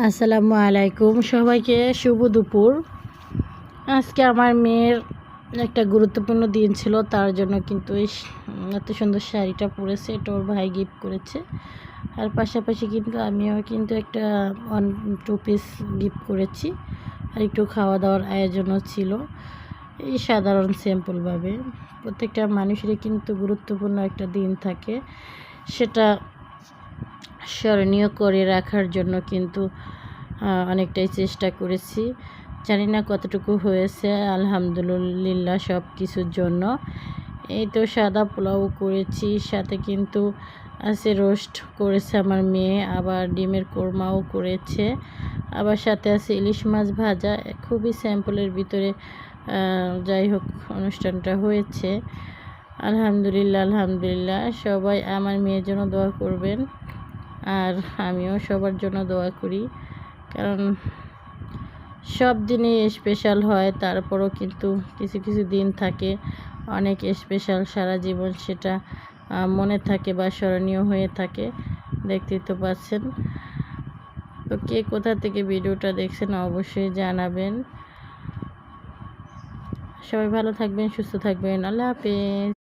আসসালামু আলাইকুম সবাইকে শুভ দুপুর। আজকে আমার মেয়ের একটা গুরুত্বপূর্ণ দিন ছিল, তার জন্য কিন্তু এত সুন্দর শাড়িটা পরেছে, এটা ওর ভাই গিফট করেছে। আর পাশাপাশি কিন্তু আমিও কিন্তু একটা 1-2 পিস গিফট করেছি। আর একটু খাওয়া দাওয়ার আয়োজনও ছিল, এই সাধারণ সিম্পলভাবে। প্রত্যেকটা মানুষেরই কিন্তু গুরুত্বপূর্ণ একটা দিন থাকে, সেটা স্মরণীয় করে রাখার জন্য কিন্তু অনেকটাই চেষ্টা করেছি। জানি না কতটুকু হয়েছে, আলহামদুলিল্লাহ সব কিছুর জন্য। এই তো সাদা পোলাও করেছি, সাথে কিন্তু আছে রোস্ট করেছে আমার মেয়ে, আবার ডিমের কোরমাও করেছে, আবার সাথে আছে ইলিশ মাছ ভাজা। খুবই স্যাম্পলের ভিতরে যাই হোক অনুষ্ঠানটা হয়েছে। আলহামদুলিল্লাহ সবাই আমার মেয়ের জন্য দোয়া করবেন, আর আমিও সবার জন্য দোয়া করি। কারণ সব দিনই স্পেশাল হয়, তারপরও কিন্তু কিছু কিছু দিন থাকে অনেক স্পেশাল, সারা জীবন সেটা মনে থাকে বা স্মরণীয় হয়ে থাকে। দেখতেই তো পাচ্ছেন। তো কে কোথা থেকে ভিডিওটা দেখছেন অবশ্যই জানাবেন। সবাই ভালো থাকবেন, সুস্থ থাকবেন। আল্লাহ হাফেজ।